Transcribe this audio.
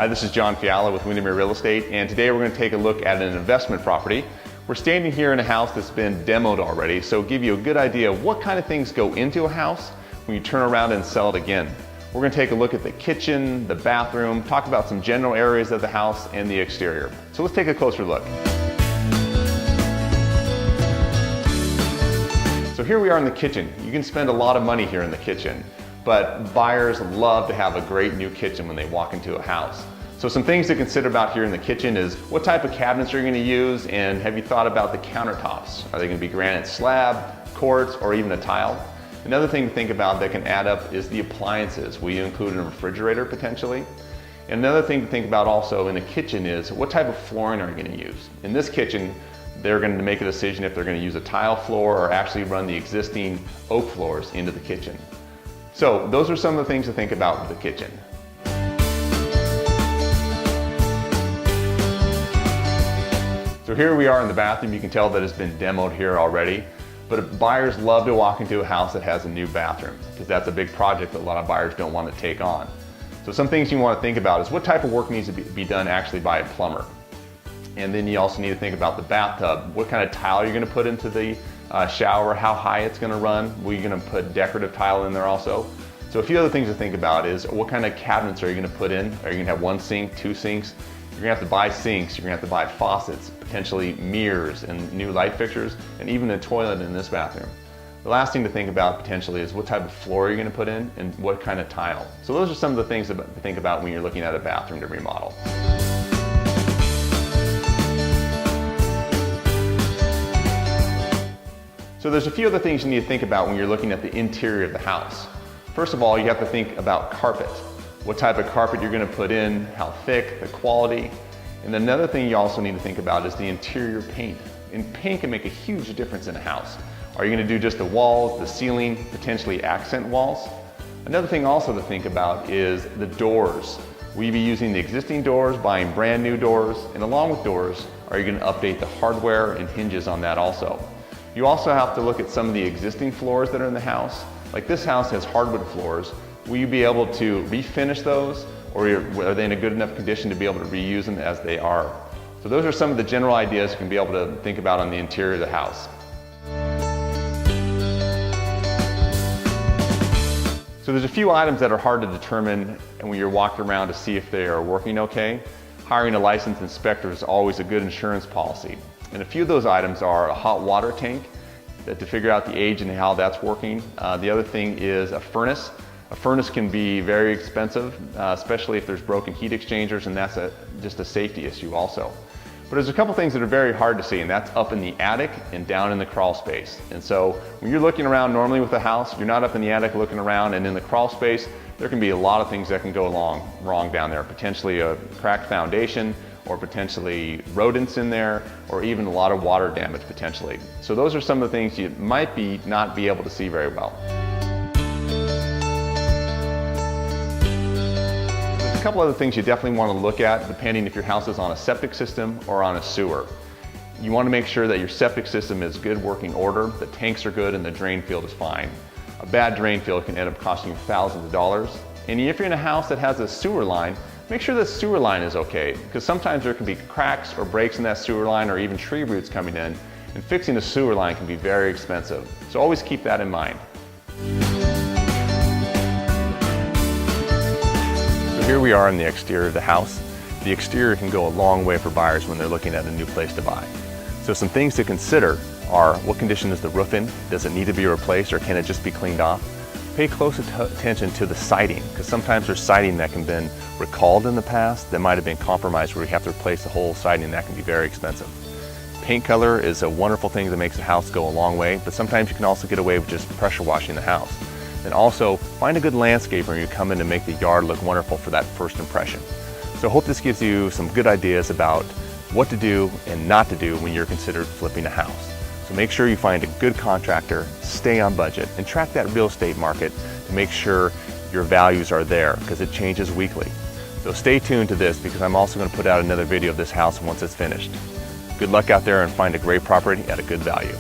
Hi, this is John Fiala with Windermere Real Estate, and today we're going to take a look at an investment property. We're standing here in a house that's been demoed already, so give you a good idea of what kind of things go into a house when you turn around and sell it again. We're going to take a look at the kitchen, the bathroom, talk about some general areas of the house and the exterior. So let's take a closer look. So here we are in the kitchen. You can spend a lot of money here in the kitchen, but buyers love to have a great new kitchen when they walk into a house. So some things to consider about here in the kitchen is what type of cabinets are you going to use, and have you thought about the countertops? Are they going to be granite slab, quartz, or even a tile? Another thing to think about that can add up is the appliances. Will you include a refrigerator potentially? And another thing to think about also in the kitchen is what type of flooring are you going to use? In this kitchen, they're going to make a decision if they're going to use a tile floor or actually run the existing oak floors into the kitchen. So those are some of the things to think about with the kitchen. So here we are in the bathroom. You can tell that it's been demoed here already, but buyers love to walk into a house that has a new bathroom because that's a big project that a lot of buyers don't want to take on. So some things you want to think about is what type of work needs to be done actually by a plumber. And then you also need to think about the bathtub. What kind of tile you're going to put into the shower, how high it's going to run. Were you going to put decorative tile in there also? So a few other things to think about is what kind of cabinets are you going to put in? Are you going to have one sink, two sinks? You're going to have to buy sinks, you're going to have to buy faucets, potentially mirrors and new light fixtures, and even a toilet in this bathroom. The last thing to think about potentially is what type of floor you're going to put in and what kind of tile. So those are some of the things to think about when you're looking at a bathroom to remodel. So there's a few other things you need to think about when you're looking at the interior of the house. First of all, you have to think about carpet. What type of carpet you're going to put in, how thick, the quality. And another thing you also need to think about is the interior paint. And paint can make a huge difference in a house. Are you going to do just the walls, the ceiling, potentially accent walls? Another thing also to think about is the doors. Will you be using the existing doors, buying brand new doors? And along with doors, are you going to update the hardware and hinges on that also? You also have to look at some of the existing floors that are in the house. Like this house has hardwood floors. Will you be able to refinish those, or are they in a good enough condition to be able to reuse them as they are? So those are some of the general ideas you can be able to think about on the interior of the house. So there's a few items that are hard to determine and when you're walking around to see if they are working okay. Hiring a licensed inspector is always a good insurance policy. And a few of those items are a hot water tank, to figure out the age and how that's working. The other thing is a furnace. A furnace can be very expensive, especially if there's broken heat exchangers, and that's just a safety issue also. But there's a couple things that are very hard to see, and that's up in the attic and down in the crawl space. And so when you're looking around normally with a house, you're not up in the attic looking around, and in the crawl space, there can be a lot of things that can go wrong down there. Potentially a cracked foundation, or potentially rodents in there, or even a lot of water damage potentially. So those are some of the things you might not be able to see very well. There's a couple other things you definitely want to look at depending if your house is on a septic system or on a sewer. You want to make sure that your septic system is good working order, the tanks are good, and the drain field is fine. A bad drain field can end up costing you thousands of dollars. And if you're in a house that has a sewer line, make sure the sewer line is okay, because sometimes there can be cracks or breaks in that sewer line or even tree roots coming in, and fixing the sewer line can be very expensive. So always keep that in mind. So here we are in the exterior of the house. The exterior can go a long way for buyers when they're looking at a new place to buy. So some things to consider are what condition is the roof in? Does it need to be replaced or can it just be cleaned off? Pay close attention to the siding, because sometimes there's siding that can have been recalled in the past that might have been compromised where you have to replace the whole siding, and that can be very expensive. Paint color is a wonderful thing that makes the house go a long way, but sometimes you can also get away with just pressure washing the house. And also find a good landscaper when you come in to make the yard look wonderful for that first impression. So I hope this gives you some good ideas about what to do and not to do when you're considered flipping a house. So make sure you find a good contractor, stay on budget, and track that real estate market to make sure your values are there, because it changes weekly. So stay tuned to this, because I'm also going to put out another video of this house once it's finished. Good luck out there and find a great property at a good value.